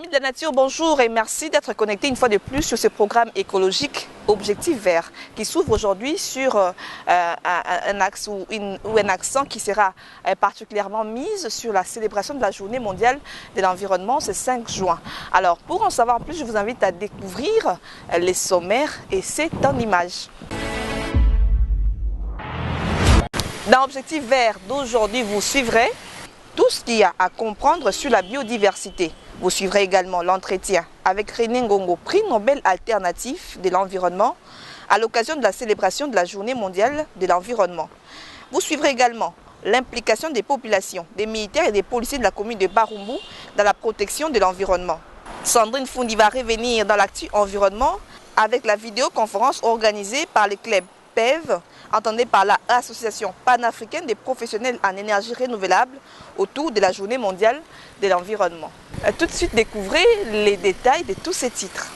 Amis de la nature, bonjour et merci d'être connectés une fois de plus sur ce programme écologique Objectif Vert qui s'ouvre aujourd'hui sur un axe ou un accent qui sera particulièrement mis sur la célébration de la Journée mondiale de l'environnement ce 5 juin. Alors pour en savoir plus, je vous invite à découvrir les sommaires et c'est en images. Dans Objectif Vert d'aujourd'hui, vous suivrez tout ce qu'il y a à comprendre sur la biodiversité. Vous suivrez également l'entretien avec René Ngongo, prix Nobel alternatif de l'environnement, à l'occasion de la célébration de la Journée mondiale de l'environnement. Vous suivrez également l'implication des populations, des militaires et des policiers de la commune de Barumbu dans la protection de l'environnement. Sandrine Fundi va revenir dans l'actu environnement avec la vidéoconférence organisée par le club PEV, entendez par l'Association panafricaine des professionnels en énergie renouvelable autour de la Journée mondiale de l'environnement. Tout de suite, découvrez les détails de tous ces titres.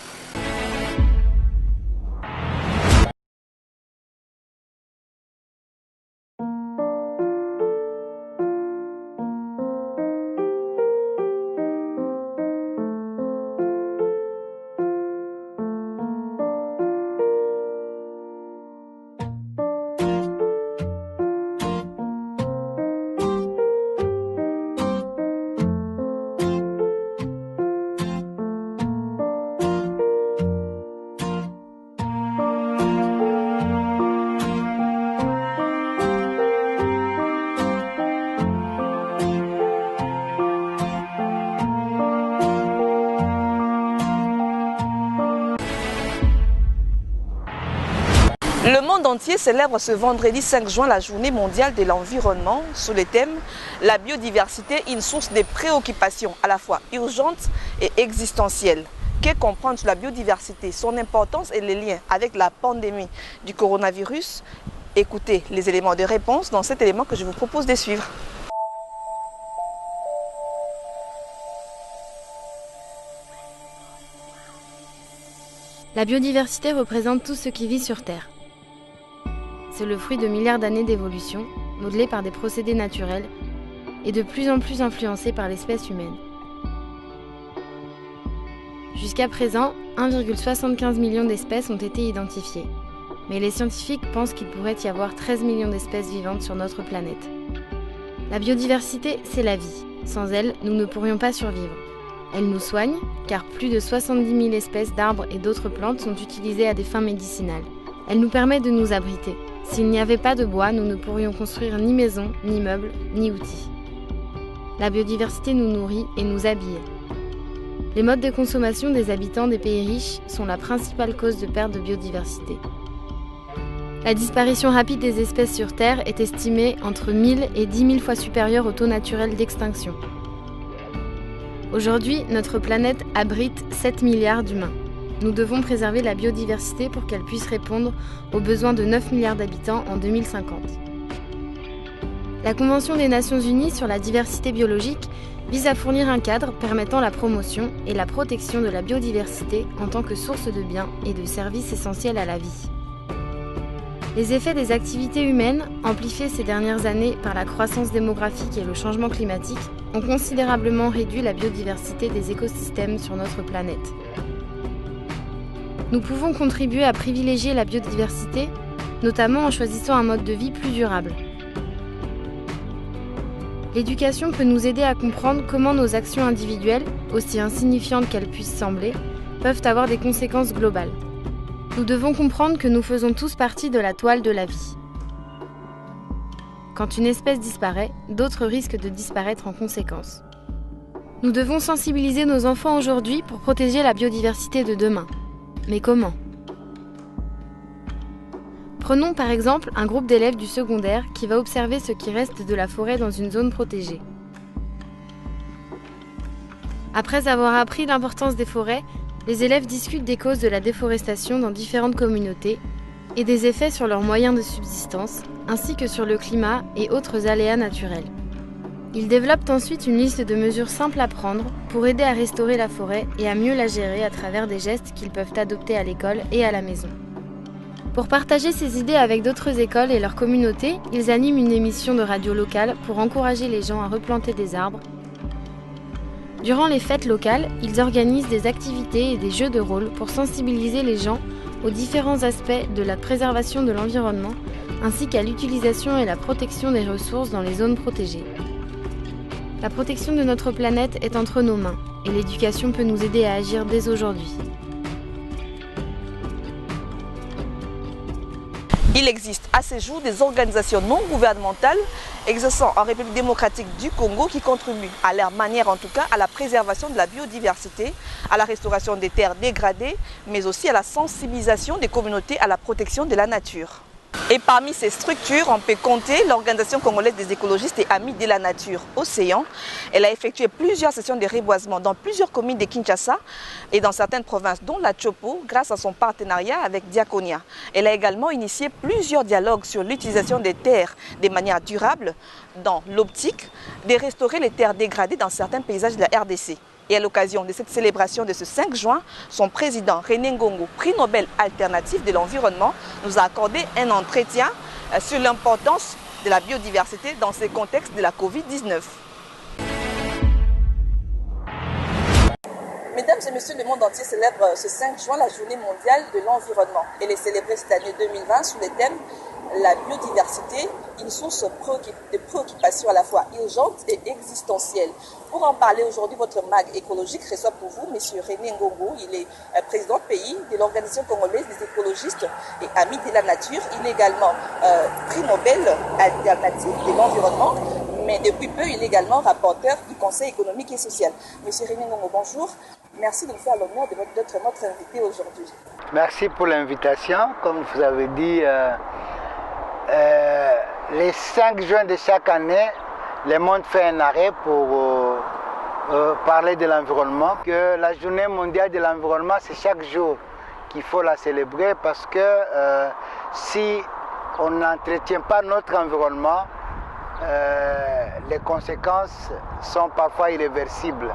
Le monde entier célèbre ce vendredi 5 juin la Journée mondiale de l'environnement sous le thème « La biodiversité, une source de préoccupations à la fois urgentes et existentielles ». Que comprendre sur la biodiversité, son importance et les liens avec la pandémie du coronavirus? Écoutez les éléments de réponse dans cet élément que je vous propose de suivre. La biodiversité représente tout ce qui vit sur Terre. C'est le fruit de milliards d'années d'évolution, modelé par des procédés naturels et de plus en plus influencé par l'espèce humaine. Jusqu'à présent, 1,75 million d'espèces ont été identifiées. Mais les scientifiques pensent qu'il pourrait y avoir 13 millions d'espèces vivantes sur notre planète. La biodiversité, c'est la vie. Sans elle, nous ne pourrions pas survivre. Elle nous soigne, car plus de 70 000 espèces d'arbres et d'autres plantes sont utilisées à des fins médicinales. Elle nous permet de nous abriter. S'il n'y avait pas de bois, nous ne pourrions construire ni maison, ni meubles, ni outils. La biodiversité nous nourrit et nous habille. Les modes de consommation des habitants des pays riches sont la principale cause de perte de biodiversité. La disparition rapide des espèces sur Terre est estimée entre 1000 et 10 000 fois supérieure au taux naturel d'extinction. Aujourd'hui, notre planète abrite 7 milliards d'humains. Nous devons préserver la biodiversité pour qu'elle puisse répondre aux besoins de 9 milliards d'habitants en 2050. La Convention des Nations Unies sur la diversité biologique vise à fournir un cadre permettant la promotion et la protection de la biodiversité en tant que source de biens et de services essentiels à la vie. Les effets des activités humaines, amplifiés ces dernières années par la croissance démographique et le changement climatique, ont considérablement réduit la biodiversité des écosystèmes sur notre planète. Nous pouvons contribuer à privilégier la biodiversité, notamment en choisissant un mode de vie plus durable. L'éducation peut nous aider à comprendre comment nos actions individuelles, aussi insignifiantes qu'elles puissent sembler, peuvent avoir des conséquences globales. Nous devons comprendre que nous faisons tous partie de la toile de la vie. Quand une espèce disparaît, d'autres risquent de disparaître en conséquence. Nous devons sensibiliser nos enfants aujourd'hui pour protéger la biodiversité de demain. Mais comment ? Prenons par exemple un groupe d'élèves du secondaire qui va observer ce qui reste de la forêt dans une zone protégée. Après avoir appris l'importance des forêts, les élèves discutent des causes de la déforestation dans différentes communautés et des effets sur leurs moyens de subsistance, ainsi que sur le climat et autres aléas naturels. Ils développent ensuite une liste de mesures simples à prendre pour aider à restaurer la forêt et à mieux la gérer à travers des gestes qu'ils peuvent adopter à l'école et à la maison. Pour partager ces idées avec d'autres écoles et leurs communautés, ils animent une émission de radio locale pour encourager les gens à replanter des arbres Durant les fêtes locales, ils organisent des activités et des jeux de rôle pour sensibiliser les gens aux différents aspects de la préservation de l'environnement, ainsi qu'à l'utilisation et la protection des ressources dans les zones protégées. La protection de notre planète est entre nos mains, et l'éducation peut nous aider à agir dès aujourd'hui. Il existe à ce jour des organisations non gouvernementales exerçant en République démocratique du Congo qui contribuent, à leur manière en tout cas, à la préservation de la biodiversité, à la restauration des terres dégradées, mais aussi à la sensibilisation des communautés à la protection de la nature. Et parmi ces structures, on peut compter l'Organisation congolaise des écologistes et amis de la nature, Océan. Elle a effectué plusieurs sessions de reboisement dans plusieurs communes de Kinshasa et dans certaines provinces, dont la Chopo, grâce à son partenariat avec Diaconia. Elle a également initié plusieurs dialogues sur l'utilisation des terres de manière durable dans l'optique de restaurer les terres dégradées dans certains paysages de la RDC. Et à l'occasion de cette célébration de ce 5 juin, son président René Ngongo, prix Nobel alternatif de l'environnement, nous a accordé un entretien sur l'importance de la biodiversité dans ce contexte de la Covid-19. Mesdames et messieurs, le monde entier célèbre ce 5 juin la journée mondiale de l'environnement. Elle est célébrée cette année 2020 sous le thème la biodiversité, une source de préoccupation à la fois urgente et existentielle. Pour en parler aujourd'hui, votre mag écologique reçoit pour vous M. René Ngongo. Il est président pays de l'Organisation congolaise des écologistes et amis de la nature. Il est également prix Nobel alternatif de l'environnement. Mais depuis peu, il est également rapporteur du Conseil économique et social. M. René Ngongo, bonjour. Merci de nous faire l'honneur d'être notre invité aujourd'hui. Merci pour l'invitation. Comme vous avez dit, les 5 juin de chaque année, le monde fait un arrêt pour parler de l'environnement. Que la journée mondiale de l'environnement, c'est chaque jour qu'il faut la célébrer parce que si on n'entretient pas notre environnement, les conséquences sont parfois irréversibles.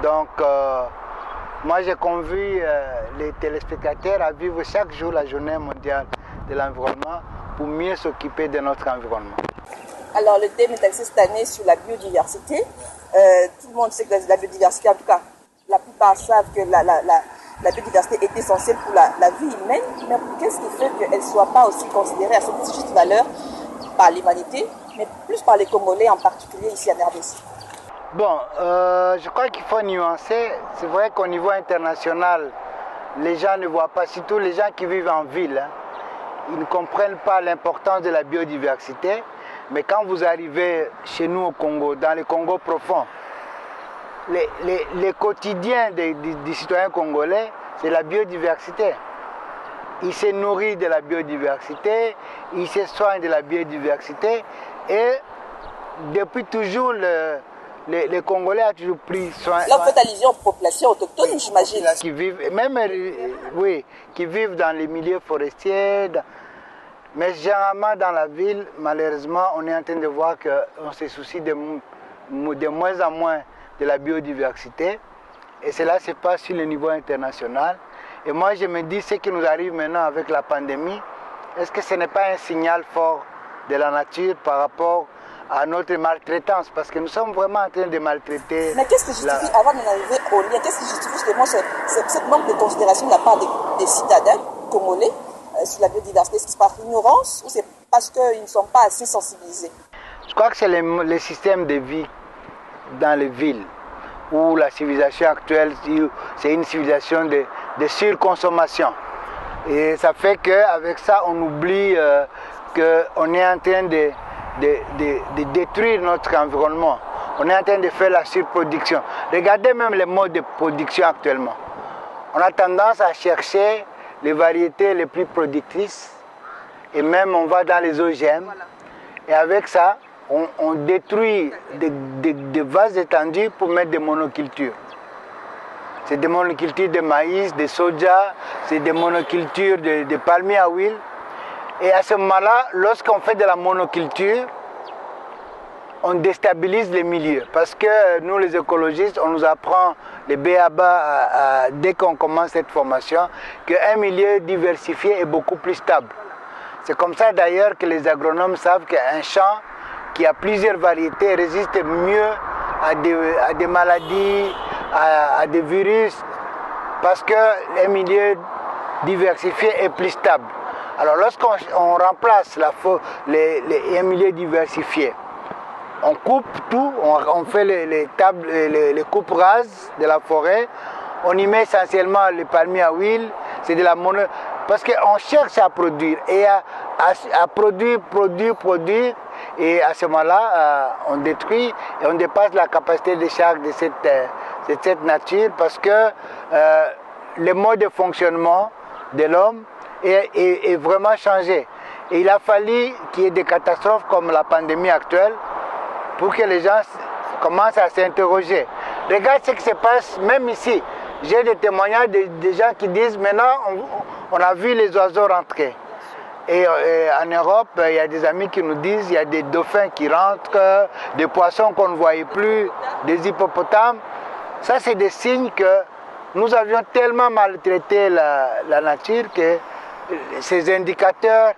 Donc, moi j'ai convié les téléspectateurs à vivre chaque jour la journée mondiale de l'environnement pour mieux s'occuper de notre environnement. Alors le thème est axé cette année sur la biodiversité. Tout le monde sait que la biodiversité, en tout cas la plupart savent que la biodiversité est essentielle pour la vie humaine. Mais qu'est-ce qui fait qu'elle ne soit pas aussi considérée à cette juste valeur par l'humanité, mais plus par les Congolais en particulier ici en RDC? Bon, je crois qu'il faut nuancer. C'est vrai qu'au niveau international, les gens ne voient pas, surtout les gens qui vivent en ville, ils ne comprennent pas l'importance de la biodiversité. Mais quand vous arrivez chez nous au Congo, dans le Congo profond, les quotidiens des citoyens congolais, c'est la biodiversité. Ils se nourrissent de la biodiversité, ils se soignent de la biodiversité et depuis toujours, les Congolais ont toujours pris soin. Là, vous faites allusion aux populations autochtones, j'imagine. Qui vivent, même, oui, qui vivent dans les milieux forestiers. Mais généralement, dans la ville, malheureusement, on est en train de voir qu'on se soucie de moins en moins de la biodiversité. Et cela se passe sur le niveau international. Et moi, je me dis, ce qui nous arrive maintenant avec la pandémie, est-ce que ce n'est pas un signal fort de la nature par rapport à notre maltraitance, parce que nous sommes vraiment en train de maltraiter. Mais qu'est-ce que justifie, avant d'en arriver au lien, qu'est-ce qui justifie justement cette manque de considération de la part des citadins congolais sur la biodiversité? Est-ce que c'est par ignorance ou c'est parce qu'ils ne sont pas assez sensibilisés? Je crois que c'est le système de vie dans les villes, où la civilisation actuelle, c'est une civilisation de surconsommation. Et ça fait qu'avec ça, on oublie qu'on est en train de détruire notre environnement. On est en train de faire la surproduction. Regardez même les modes de production actuellement. On a tendance à chercher les variétés les plus productrices et même on va dans les OGM. Voilà. Et avec ça, on détruit des vastes étendues pour mettre des monocultures. C'est des monocultures de maïs, de soja, c'est des monocultures de palmiers à huile. Et à ce moment-là, lorsqu'on fait de la monoculture, on déstabilise les milieux. Parce que nous, les écologistes, on nous apprend les b.a.-ba dès qu'on commence cette formation, qu'un milieu diversifié est beaucoup plus stable. C'est comme ça d'ailleurs que les agronomes savent qu'un champ qui a plusieurs variétés résiste mieux à des maladies, à des virus, parce qu'un milieu diversifié est plus stable. Alors lorsqu'on remplace un milieu diversifié, on coupe tout, on fait les coupes rases de la forêt, on y met essentiellement les palmiers à huile, c'est de la monnaie, parce qu'on cherche à produire, et à produire, et à ce moment-là, on détruit et on dépasse la capacité de charge de cette nature, parce que le mode de fonctionnement de l'homme est vraiment changé. Et il a fallu qu'il y ait des catastrophes comme la pandémie actuelle pour que les gens commencent à s'interroger. Regarde ce qui se passe, même ici. J'ai des témoignages de gens qui disent maintenant on a vu les oiseaux rentrer. Et en Europe, il y a des amis qui nous disent il y a des dauphins qui rentrent, des poissons qu'on ne voyait plus, des hippopotames. Ça, c'est des signes que nous avions tellement maltraité la nature que ces indicateurs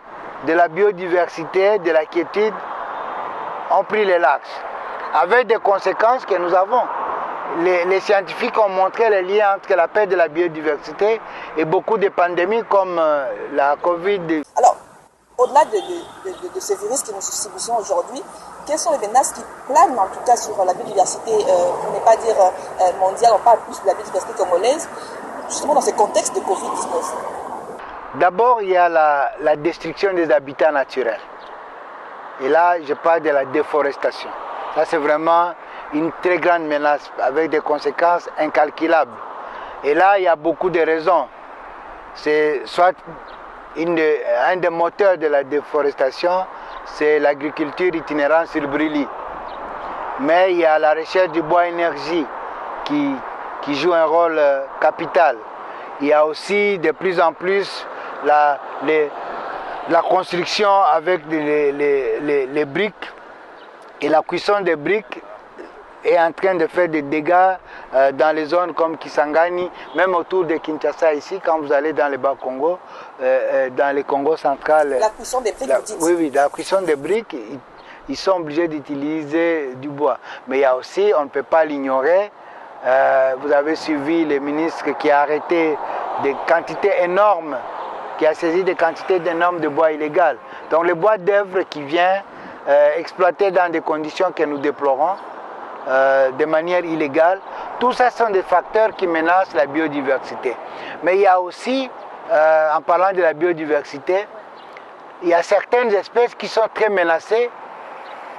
de la biodiversité, de la quiétude, ont pris les larges, avec des conséquences que nous avons. Les scientifiques ont montré les liens entre la perte de la biodiversité et beaucoup de pandémies comme la Covid. Alors, au-delà de ce virus que nous subissons aujourd'hui, quelles sont les menaces qui planent en tout cas sur la biodiversité, pour ne pas dire mondiale, on parle plus de la biodiversité congolaise, justement dans ce contexte de Covid-19? D'abord, il y a la destruction des habitats naturels. Et là, je parle de la déforestation. Ça, c'est vraiment une très grande menace avec des conséquences incalculables. Et là, il y a beaucoup de raisons. C'est soit un des moteurs de la déforestation, c'est l'agriculture itinérante sur brûlis. Mais il y a la recherche du bois énergie qui joue un rôle capital. Il y a aussi de plus en plus la construction avec les briques, et la cuisson des briques est en train de faire des dégâts dans les zones comme Kisangani, même autour de Kinshasa ici, quand vous allez dans le Bas-Congo, dans le Congo central. La cuisson des briques, vous dites? Oui, la cuisson des briques, ils sont obligés d'utiliser du bois. Mais il y a aussi, on ne peut pas l'ignorer, vous avez suivi le ministre qui a arrêté des quantités énormes, qui a saisi des quantités énormes de bois illégal. Donc le bois d'œuvre qui vient exploité dans des conditions que nous déplorons, de manière illégale, tout ça sont des facteurs qui menacent la biodiversité. Mais il y a aussi, en parlant de la biodiversité, il y a certaines espèces qui sont très menacées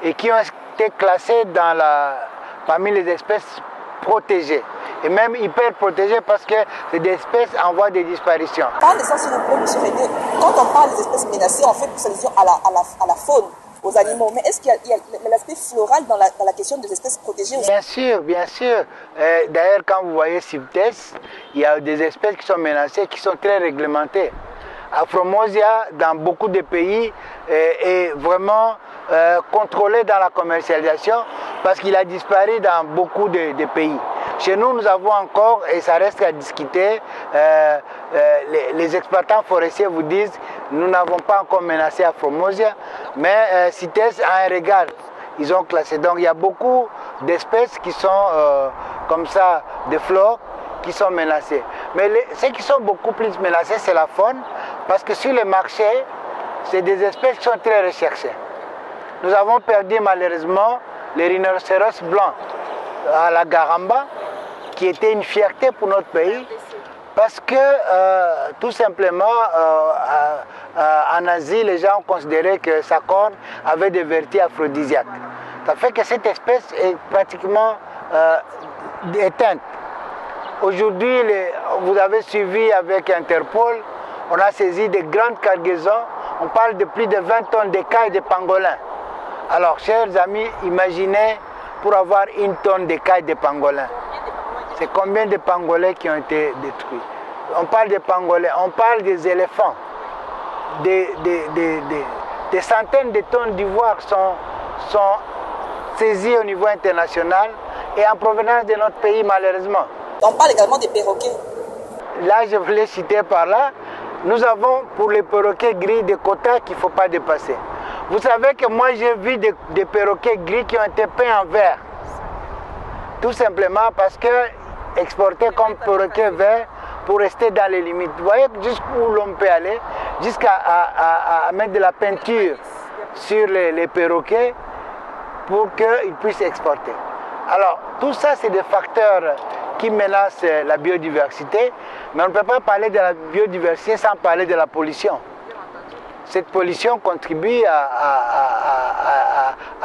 et qui ont été classées parmi les espèces protégées. Et même hyper protégées parce que c'est des espèces en voie de disparition. Parlez de ça, s'il vous plaît, M. René. Quand on parle des espèces menacées, on fait plus allusion à la faune, aux animaux. Mais est-ce qu'il y a l'aspect floral dans la question des espèces protégées aussi? Bien sûr, bien sûr. D'ailleurs, quand vous voyez Ciptes, il y a des espèces qui sont menacées, qui sont très réglementées. Afromosia, dans beaucoup de pays, est vraiment contrôlé dans la commercialisation parce qu'il a disparu dans beaucoup de pays. Chez nous, nous avons encore, et ça reste à discuter, les exploitants forestiers vous disent nous n'avons pas encore menacé Afromosia, mais Cites a un regard, ils ont classé. Donc il y a beaucoup d'espèces qui sont comme ça, des flores, qui sont menacées. Mais ceux qui sont beaucoup plus menacés, c'est la faune, parce que sur le marché, c'est des espèces qui sont très recherchées. Nous avons perdu malheureusement les rhinocéros blancs à la Garamba, qui était une fierté pour notre pays, parce que tout simplement en Asie, les gens ont considéré que sa corne avait des vertus aphrodisiaques. Ça fait que cette espèce est pratiquement éteinte. Aujourd'hui, vous avez suivi avec Interpol, on a saisi de grandes cargaisons, on parle de plus de 20 tonnes d'écailles de pangolins. Alors, chers amis, imaginez pour avoir une tonne d'écailles de pangolins. C'est combien de pangolins qui ont été détruits? On parle de pangolins, on parle des éléphants. Des centaines de tonnes d'ivoire sont saisies au niveau international et en provenance de notre pays, malheureusement. On parle également des perroquets. Là, je voulais citer par là, nous avons pour les perroquets gris des quotas qu'il ne faut pas dépasser. Vous savez que moi j'ai vu des perroquets gris qui ont été peints en vert. Tout simplement parce que exporter comme perroquet vert pour rester dans les limites. Vous voyez jusqu'où l'homme peut aller, jusqu'à à mettre de la peinture sur les perroquets pour qu'ils puissent exporter. Alors, tout ça, c'est des facteurs qui menacent la biodiversité, mais on ne peut pas parler de la biodiversité sans parler de la pollution. Cette pollution contribue à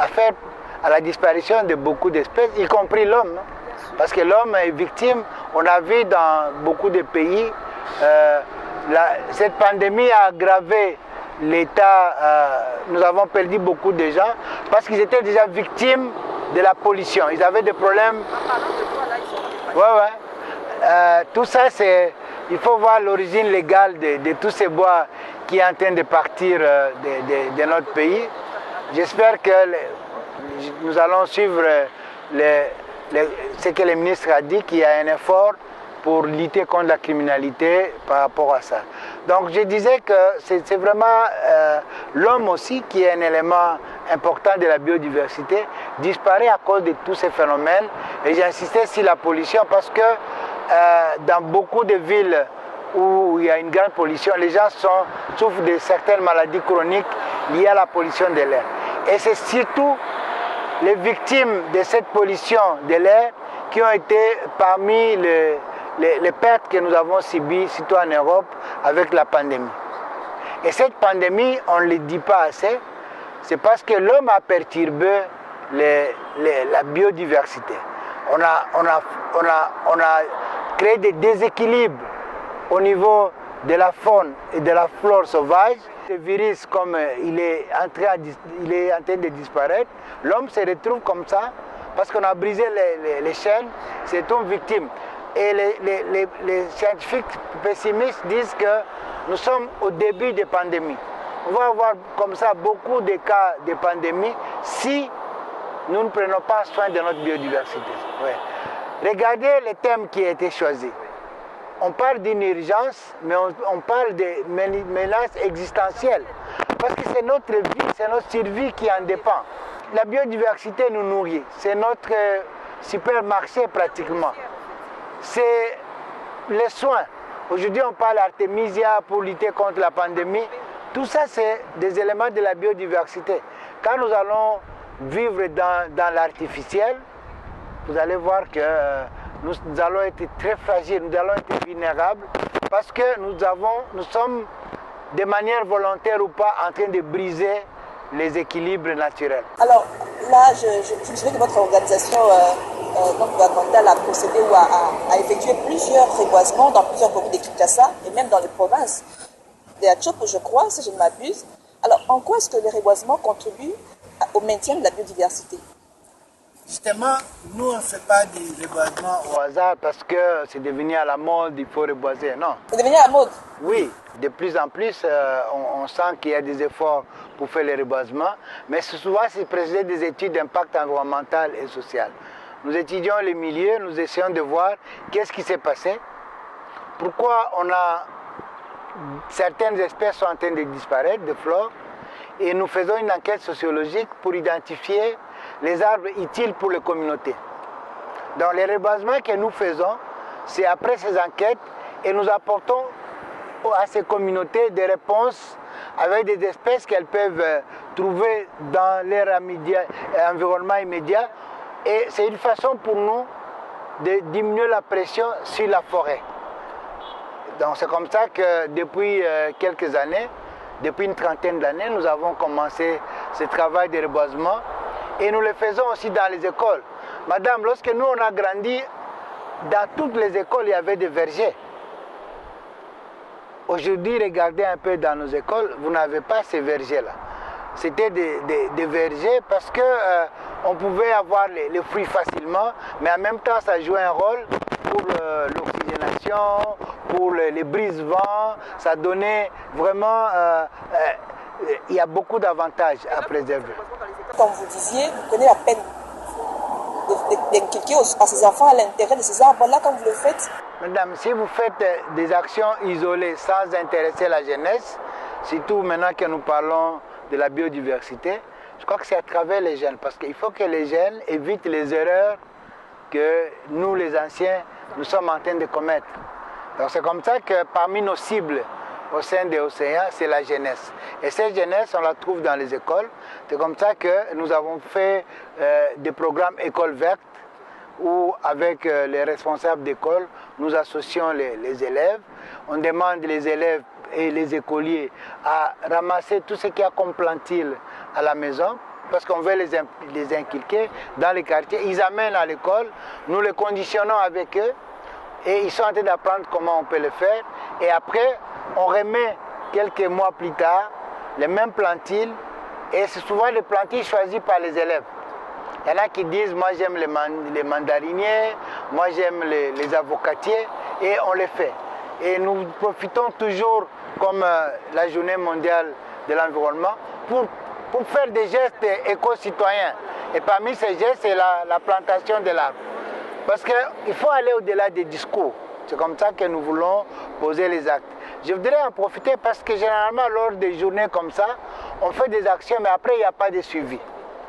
faire à la disparition de beaucoup d'espèces, y compris l'homme. Parce que l'homme est victime, on a vu dans beaucoup de pays, cette pandémie a aggravé l'état, nous avons perdu beaucoup de gens parce qu'ils étaient déjà victimes de la pollution. Ils avaient des problèmes. Tout ça, il faut voir l'origine légale de tous ces bois qui est en train de partir de notre pays. J'espère que nous allons suivre ce que le ministre a dit, qu'il y a un effort pour lutter contre la criminalité par rapport à ça. Donc je disais que c'est vraiment l'homme aussi qui est un élément important de la biodiversité, disparaît à cause de tous ces phénomènes. Et j'insistais sur la pollution parce que dans beaucoup de villes où il y a une grande pollution, les gens souffrent de certaines maladies chroniques liées à la pollution de l'air. Et c'est surtout les victimes de cette pollution de l'air qui ont été parmi les pertes que nous avons subies, surtout en Europe, avec la pandémie. Et cette pandémie, on ne le dit pas assez, c'est parce que l'homme a perturbé la biodiversité. On a créé des déséquilibres au niveau de la faune et de la flore sauvage. Le virus, comme il est en train de disparaître, l'homme se retrouve comme ça parce qu'on a brisé les chaînes, c'est une victime. Et les scientifiques pessimistes disent que nous sommes au début de pandémie. On va avoir comme ça beaucoup de cas de pandémie si nous ne prenons pas soin de notre biodiversité. Ouais. Regardez les thèmes qui ont été choisis. On parle d'une urgence, mais on parle de menaces existentielles. Parce que c'est notre vie, c'est notre survie qui en dépend. La biodiversité nous nourrit, c'est notre supermarché pratiquement. C'est les soins. Aujourd'hui, on parle d'Artemisia pour lutter contre la pandémie. Tout ça, c'est des éléments de la biodiversité. Quand nous allons vivre dans l'artificiel, vous allez voir que nous allons être très fragiles, nous allons être vulnérables parce que nous sommes de manière volontaire ou pas en train de briser les équilibres naturels. Alors là, je sais que votre organisation non gouvernementale a procédé ou a effectué plusieurs reboisements dans plusieurs communes de Kinshasa et même dans les provinces de Atchopo, je crois, si je ne m'abuse. Alors, en quoi est-ce que les reboisements contribuent au maintien de la biodiversité? Justement, nous, on ne fait pas des reboisements au hasard parce que c'est devenu à la mode, il faut reboiser. Non. C'est devenu à la mode? Oui, de plus en plus, on sent qu'il y a des efforts pour faire les reboisements, mais souvent, c'est préciser des études d'impact environnemental et social. Nous étudions les milieux, nous essayons de voir qu'est-ce qui s'est passé, pourquoi certaines espèces sont en train de disparaître, de flore, et nous faisons une enquête sociologique pour identifier les arbres utiles pour les communautés. Donc les reboisements que nous faisons, c'est après ces enquêtes et nous apportons à ces communautés des réponses avec des espèces qu'elles peuvent trouver dans leur environnement immédiat. Et c'est une façon pour nous de diminuer la pression sur la forêt. Donc c'est comme ça que depuis quelques années, depuis une trentaine d'années, nous avons commencé ce travail de reboisement. Et nous le faisons aussi dans les écoles. Madame, lorsque nous on a grandi, dans toutes les écoles, il y avait des vergers. Aujourd'hui, regardez un peu dans nos écoles, vous n'avez pas ces vergers-là. C'était des vergers parce qu'on pouvait avoir les fruits facilement, mais en même temps, ça jouait un rôle pour l'oxygénation, pour les brise-vents. Ça donnait vraiment... il y a beaucoup d'avantages à préserver. Comme vous disiez, vous prenez la peine d'inculquer à ces enfants l'intérêt de ces arbres-là quand vous le faites. Madame, si vous faites des actions isolées sans intéresser la jeunesse, surtout maintenant que nous parlons de la biodiversité, je crois que c'est à travers les jeunes, parce qu'il faut que les jeunes évitent les erreurs que nous, les anciens, nous sommes en train de commettre. Donc c'est comme ça que parmi nos cibles au sein des océans, c'est la jeunesse. Et cette jeunesse, on la trouve dans les écoles. C'est comme ça que nous avons fait des programmes écoles vertes, où avec les responsables d'école, nous associons les élèves. On demande les élèves et les écoliers à ramasser tout ce qu'il y a comme plantille à la maison, parce qu'on veut les inculquer dans les quartiers. Ils amènent à l'école, nous les conditionnons avec eux, et ils sont en train d'apprendre comment on peut le faire. Et après, on remet quelques mois plus tard les mêmes plantilles, et c'est souvent les plantilles choisies par les élèves. Il y en a qui disent, moi j'aime les mandariniers, moi j'aime les avocatiers, et on les fait. Et nous profitons toujours, comme la journée mondiale de l'environnement, pour faire des gestes éco-citoyens. Et parmi ces gestes, c'est la plantation de l'arbre. Parce qu'il faut aller au-delà des discours. C'est comme ça que nous voulons poser les actes. Je voudrais en profiter parce que généralement, lors des journées comme ça, on fait des actions, mais après, il n'y a pas de suivi.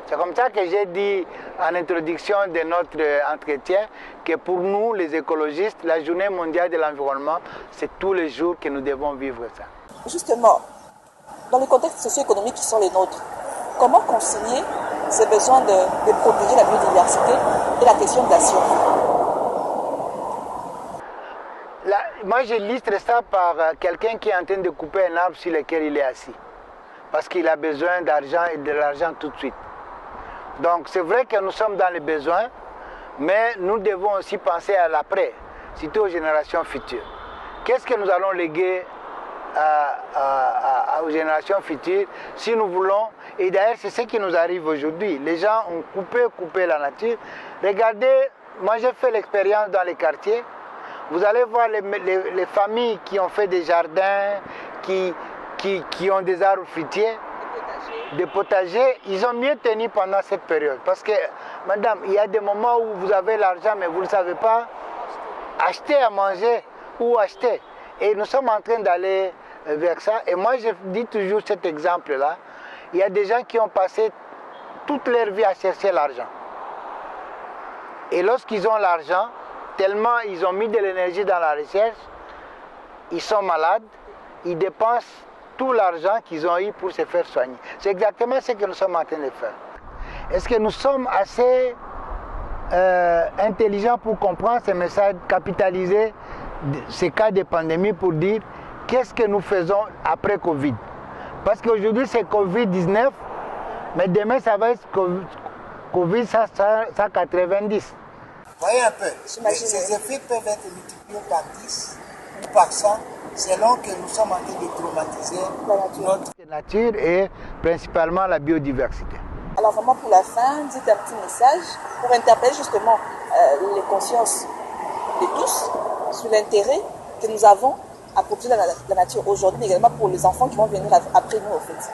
C'est comme ça que j'ai dit en introduction de notre entretien que pour nous, les écologistes, la journée mondiale de l'environnement, c'est tous les jours que nous devons vivre ça. Justement, dans le contexte socio-économique qui sont les nôtres, comment concilier ces besoins de protéger la biodiversité et la question de la survie? Moi, j'illustre ça par quelqu'un qui est en train de couper un arbre sur lequel il est assis. Parce qu'il a besoin d'argent et de l'argent tout de suite. Donc, c'est vrai que nous sommes dans les besoins, mais nous devons aussi penser à l'après, surtout aux générations futures. Qu'est-ce que nous allons léguer aux générations futures si nous voulons, et d'ailleurs c'est ce qui nous arrive aujourd'hui. Les gens ont coupé la nature. Regardez, moi j'ai fait l'expérience dans les quartiers. Vous allez voir les familles qui ont fait des jardins, qui ont des arbres fruitiers, des potagers, ils ont mieux tenu pendant cette période. Parce que, madame, il y a des moments où vous avez l'argent, mais vous ne savez pas acheter à manger ou acheter. Et nous sommes en train d'aller vers ça. Et moi, je dis toujours cet exemple-là. Il y a des gens qui ont passé toute leur vie à chercher l'argent. Et lorsqu'ils ont l'argent, tellement ils ont mis de l'énergie dans la recherche, ils sont malades, ils dépensent tout l'argent qu'ils ont eu pour se faire soigner. C'est exactement ce que nous sommes en train de faire. Est-ce que nous sommes assez intelligents pour comprendre ces messages, capitaliser ces cas de pandémie pour dire qu'est-ce que nous faisons après Covid? Parce qu'aujourd'hui c'est Covid-19, mais demain ça va être Covid 190. Voyez un peu, ces effets peuvent être multipliés par 10 ou par 100 selon que nous sommes en train de traumatiser notre nature et principalement la biodiversité. Alors vraiment pour la fin, dites un petit message pour interpeller justement les consciences de tous sur l'intérêt que nous avons à protéger la nature aujourd'hui, mais également pour les enfants qui vont venir après nous, en fait.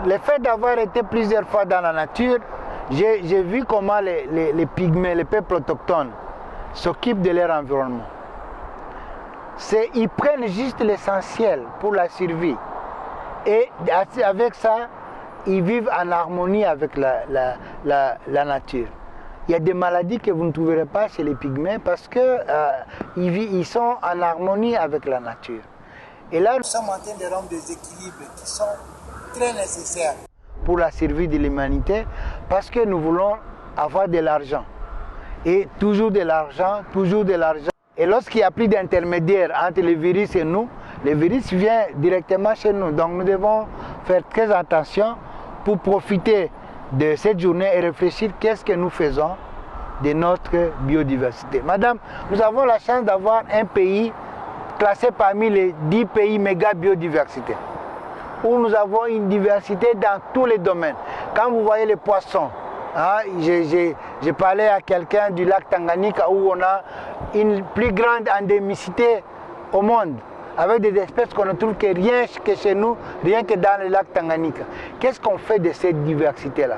Le fait d'avoir été plusieurs fois dans la nature, j'ai vu comment les pygmées, les peuples autochtones, s'occupent de leur environnement. Ils prennent juste l'essentiel pour la survie. Et avec ça, ils vivent en harmonie avec la nature. Il y a des maladies que vous ne trouverez pas chez les pygmées parce qu'ils sont en harmonie avec la nature. Et là, nous sommes en train de rendre des équilibres qui sont très nécessaires pour la survie de l'humanité parce que nous voulons avoir de l'argent. Et toujours de l'argent, toujours de l'argent. Et lorsqu'il n'y a plus d'intermédiaire entre le virus et nous, le virus vient directement chez nous. Donc nous devons faire très attention pour profiter de cette journée et réfléchir qu'est-ce que nous faisons de notre biodiversité. Madame, nous avons la chance d'avoir un pays classé parmi les 10 pays méga biodiversité, où nous avons une diversité dans tous les domaines. Quand vous voyez les poissons, j'ai parlé à quelqu'un du lac Tanganyika où on a une plus grande endémicité au monde, avec des espèces qu'on ne trouve que rien que chez nous, rien que dans le lac Tanganyika. Qu'est-ce qu'on fait de cette diversité-là?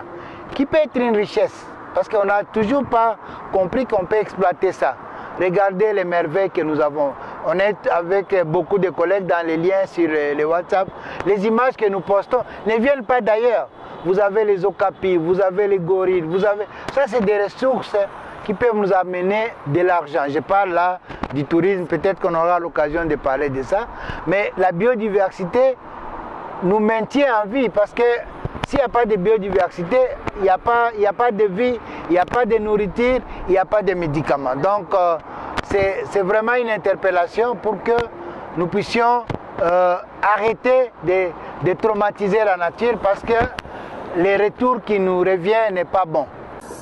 Qui peut être une richesse, parce qu'on n'a toujours pas compris qu'on peut exploiter ça. Regardez les merveilles que nous avons. On est avec beaucoup de collègues dans les liens sur les WhatsApp. Les images que nous postons ne viennent pas d'ailleurs. Vous avez les okapis, vous avez les gorilles, ça c'est des ressources qui peuvent nous amener de l'argent. Je parle là du tourisme, peut-être qu'on aura l'occasion de parler de ça, mais la biodiversité nous maintient en vie parce que s'il n'y a pas de biodiversité, il n'y a pas de vie, il n'y a pas de nourriture, il n'y a pas de médicaments. Donc c'est vraiment une interpellation pour que nous puissions arrêter de traumatiser la nature parce que le retour qui nous revient n'est pas bon.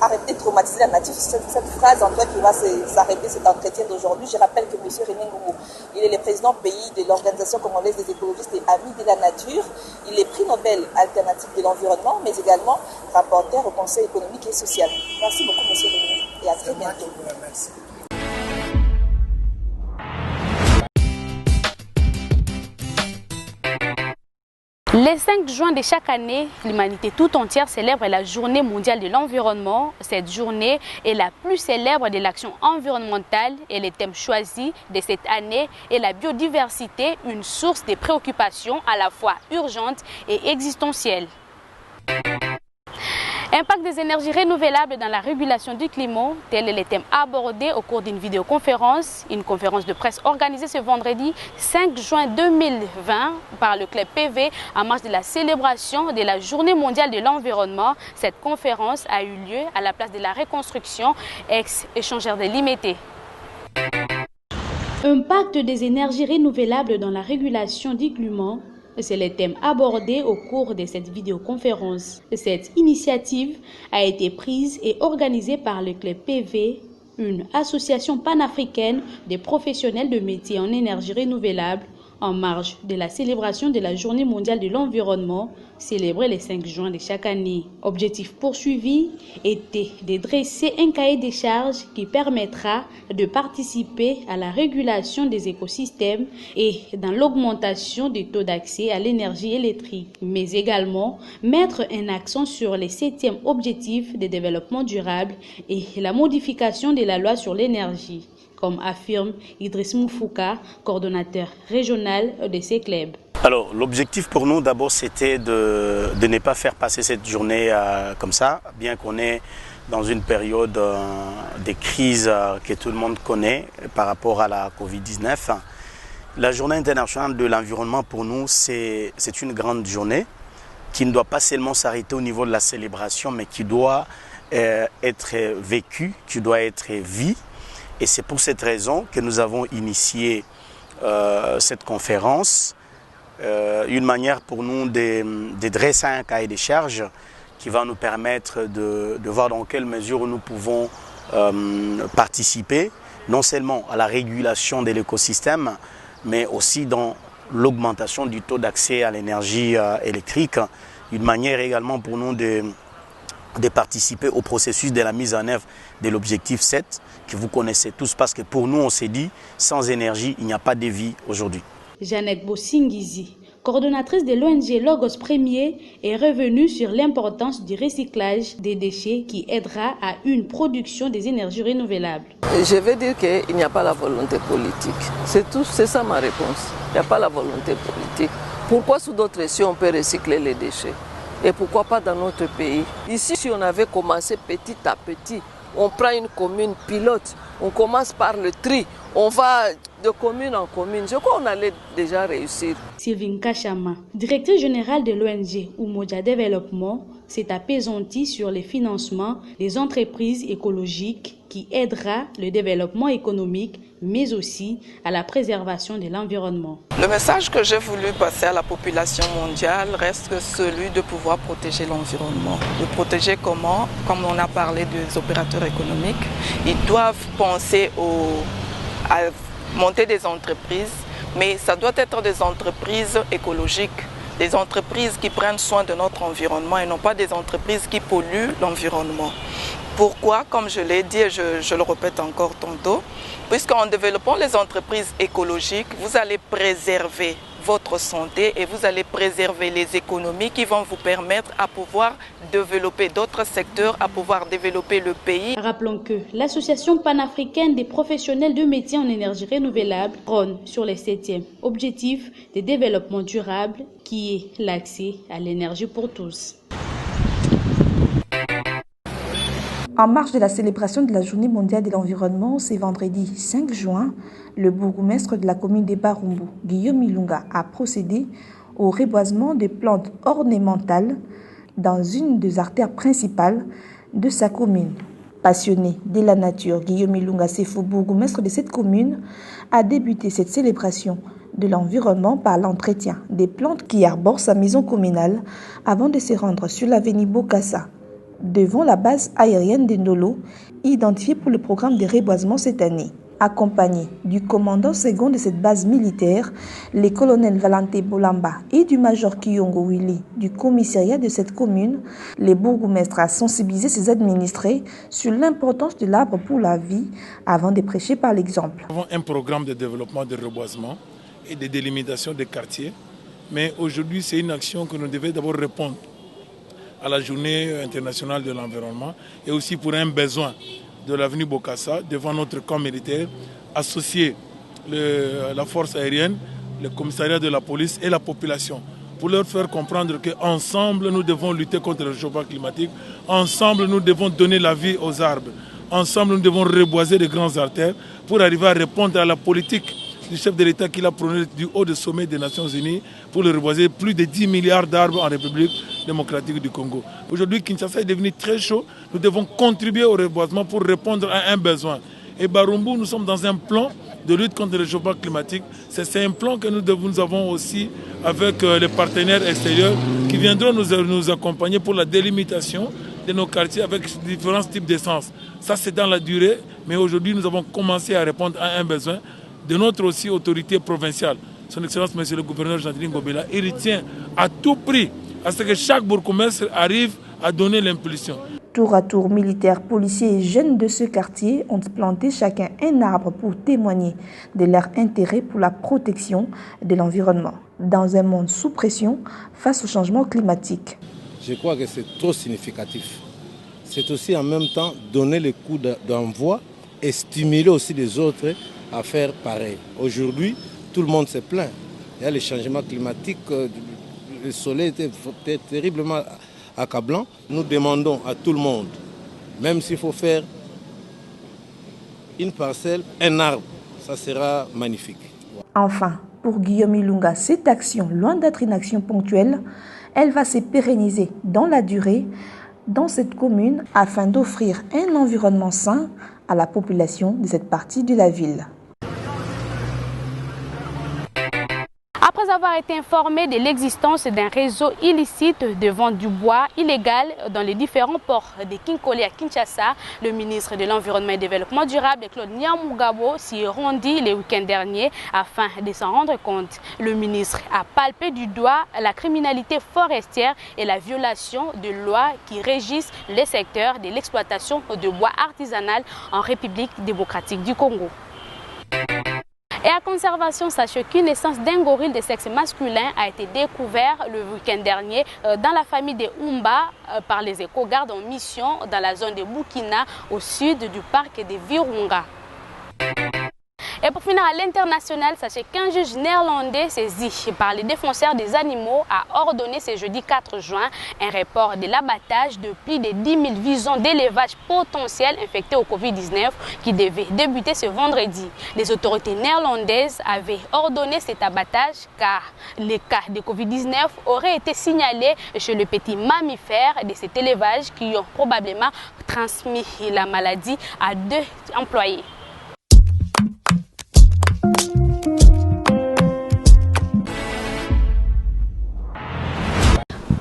Arrêter de traumatiser la nature, c'est cette phrase en fait qui va s'arrêter cet entretien d'aujourd'hui. Je rappelle que M. René Ngongo, il est le président pays de l'Organisation congolaise des écologistes et amis de la nature. Il est prix Nobel alternatif de l'environnement, mais également rapporteur au Conseil économique et social. Merci beaucoup M. René et à très bientôt. Merci. Le 5 juin de chaque année, l'humanité tout entière célèbre la Journée mondiale de l'environnement. Cette journée est la plus célèbre de l'action environnementale et le thème choisi de cette année est la biodiversité, une source de préoccupation à la fois urgente et existentielle. Impact des énergies renouvelables dans la régulation du climat, tel est le thème abordé au cours d'une vidéoconférence, une conférence de presse organisée ce vendredi 5 juin 2020 par le club PV en marge de la célébration de la Journée mondiale de l'environnement. Cette conférence a eu lieu à la place de la reconstruction ex-échangeur de l'IMET. Impact des énergies renouvelables dans la régulation du climat. C'est le thème abordé au cours de cette vidéoconférence. Cette initiative a été prise et organisée par le Club PV, une association panafricaine des professionnels de métiers en énergie renouvelable, en marge de la célébration de la Journée mondiale de l'environnement, célébrée le 5 juin de chaque année. Objectif poursuivi était de dresser un cahier des charges qui permettra de participer à la régulation des écosystèmes et dans l'augmentation du taux d'accès à l'énergie électrique, mais également mettre un accent sur les 7e objectifs de développement durable et la modification de la loi sur l'énergie, comme affirme Idriss Moufouka, coordonnateur régional de ces clubs. Alors, l'objectif pour nous, d'abord, c'était de ne pas faire passer cette journée comme ça, bien qu'on est dans une période de crise que tout le monde connaît par rapport à la Covid-19. La Journée internationale de l'environnement, pour nous, c'est une grande journée qui ne doit pas seulement s'arrêter au niveau de la célébration, mais qui doit être vécue, qui doit être vue. Et c'est pour cette raison que nous avons initié cette conférence, une manière pour nous de dresser un cahier des charges qui va nous permettre de voir dans quelle mesure nous pouvons participer, non seulement à la régulation de l'écosystème, mais aussi dans l'augmentation du taux d'accès à l'énergie électrique, une manière également pour nous de participer au processus de la mise en œuvre de l'objectif 7 que vous connaissez tous, parce que pour nous on s'est dit sans énergie il n'y a pas de vie aujourd'hui. Jeannette Bosingizi, coordonnatrice de l'ONG Logos Premier, est revenue sur l'importance du recyclage des déchets qui aidera à une production des énergies renouvelables. Je veux dire qu'il n'y a pas la volonté politique. C'est ça ma réponse. Il n'y a pas la volonté politique. Pourquoi sous d'autres cieux on peut recycler les déchets? Et pourquoi pas dans notre pays? Ici, si on avait commencé petit à petit, on prend une commune pilote, on commence par le tri, on va de commune en commune. Je crois qu'on allait déjà réussir. Sylvine Kachama, directrice générale de l'ONG Umoja Développement, s'est apaisantie sur les financements des entreprises écologiques qui aidera le développement économique, mais aussi à la préservation de l'environnement. Le message que j'ai voulu passer à la population mondiale reste celui de pouvoir protéger l'environnement. De protéger comment? Comme on a parlé des opérateurs économiques, ils doivent penser à monter des entreprises, mais ça doit être des entreprises écologiques, des entreprises qui prennent soin de notre environnement et non pas des entreprises qui polluent l'environnement. Pourquoi? Comme je l'ai dit et je le répète encore tantôt, puisqu'en développant les entreprises écologiques, vous allez préserver votre santé et vous allez préserver les économies qui vont vous permettre à pouvoir développer d'autres secteurs, à pouvoir développer le pays. Rappelons que l'Association panafricaine des professionnels de métiers en énergie renouvelable prône sur les 7e objectifs de développement durable qui est l'accès à l'énergie pour tous. En marge de la célébration de la Journée mondiale de l'environnement, c'est vendredi 5 juin, le bourgmestre de la commune de Barumbu, Guillaume Ilunga, a procédé au reboisement des plantes ornementales dans une des artères principales de sa commune. Passionné de la nature, Guillaume Ilunga Sefo, bourgmestre de cette commune, a débuté cette célébration de l'environnement par l'entretien des plantes qui arborent sa maison communale avant de se rendre sur l'avenue Bokassa, devant la base aérienne de Ndolo, identifiée pour le programme de reboisement cette année. Accompagné du commandant second de cette base militaire, les colonels Valentin Bolamba et du major Kiyongo Willy du commissariat de cette commune, les bourgmestres a sensibilisé ses administrés sur l'importance de l'arbre pour la vie avant de prêcher par l'exemple. Nous avons un programme de développement de reboisement et de délimitation des quartiers, mais aujourd'hui c'est une action que nous devons d'abord répondre à la journée internationale de l'environnement et aussi pour un besoin de l'avenue Bokassa devant notre camp militaire, associer la force aérienne, le commissariat de la police et la population pour leur faire comprendre qu'ensemble nous devons lutter contre le réchauffement climatique, ensemble nous devons donner la vie aux arbres, ensemble nous devons reboiser les grandes artères pour arriver à répondre à la politique du chef de l'État qui a prôné du haut du sommet des Nations Unies pour le reboiser plus de 10 milliards d'arbres en République démocratique du Congo. Aujourd'hui, Kinshasa est devenu très chaud. Nous devons contribuer au reboisement pour répondre à un besoin. Et Barumbu, nous sommes dans un plan de lutte contre le réchauffement climatique. C'est un plan que nous avons aussi avec les partenaires extérieurs qui viendront nous accompagner pour la délimitation de nos quartiers avec différents types d'essence. Ça, c'est dans la durée, mais aujourd'hui, nous avons commencé à répondre à un besoin de notre aussi autorité provinciale. Son Excellence, Monsieur le gouverneur Jean-Denis Ngobela, il tient à tout prix à ce que chaque bourgmestre arrive à donner l'impulsion. Tour à tour, militaires, policiers et jeunes de ce quartier ont planté chacun un arbre pour témoigner de leur intérêt pour la protection de l'environnement dans un monde sous pression face au changement climatique. Je crois que c'est trop significatif. C'est aussi en même temps donner le coup d'envoi et stimuler aussi les autres à faire pareil. Aujourd'hui, tout le monde se plaint. Il y a le changement climatique, le soleil était terriblement accablant. Nous demandons à tout le monde, même s'il faut faire une parcelle, un arbre, ça sera magnifique. Enfin, pour Guillaume Ilunga, cette action, loin d'être une action ponctuelle, elle va se pérenniser dans la durée dans cette commune afin d'offrir un environnement sain à la population de cette partie de la ville. Après avoir été informé de l'existence d'un réseau illicite de vente du bois illégal dans les différents ports de Kinkole à Kinshasa, le ministre de l'Environnement et du Développement durable, Claude Nyamugabo, s'y est rendu le week-end dernier afin de s'en rendre compte. Le ministre a palpé du doigt la criminalité forestière et la violation de lois qui régissent le secteur de l'exploitation de bois artisanal en République démocratique du Congo. Et à conservation, sachez qu'une naissance d'un gorille de sexe masculin a été découvert le week-end dernier dans la famille des Umba par les éco-gardes en mission dans la zone de Bukina au sud du parc de Virunga. Et pour finir, à l'international, sachez qu'un juge néerlandais saisi par les défenseurs des animaux a ordonné ce jeudi 4 juin un report de l'abattage de plus de 10 000 visons d'élevage potentiels infectés au Covid-19 qui devait débuter ce vendredi. Les autorités néerlandaises avaient ordonné cet abattage car les cas de Covid-19 auraient été signalés chez le petit mammifère de cet élevage qui ont probablement transmis la maladie à 2 employés.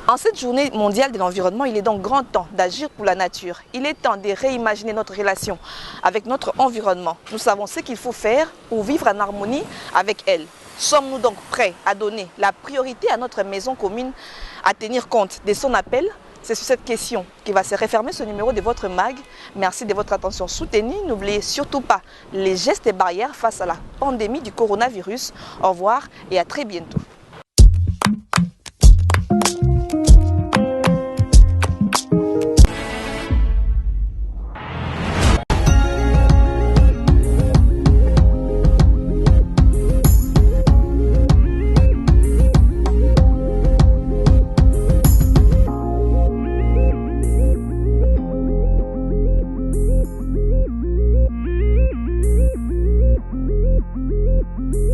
En cette journée mondiale de l'environnement, il est donc grand temps d'agir pour la nature. Il est temps de réimaginer notre relation avec notre environnement. Nous savons ce qu'il faut faire pour vivre en harmonie avec elle. Sommes-nous donc prêts à donner la priorité à notre maison commune, à tenir compte de son appel? C'est sur cette question qui va se refermer ce numéro de votre MAG. Merci de votre attention soutenue. N'oubliez surtout pas les gestes et barrières face à la pandémie du coronavirus. Au revoir et à très bientôt.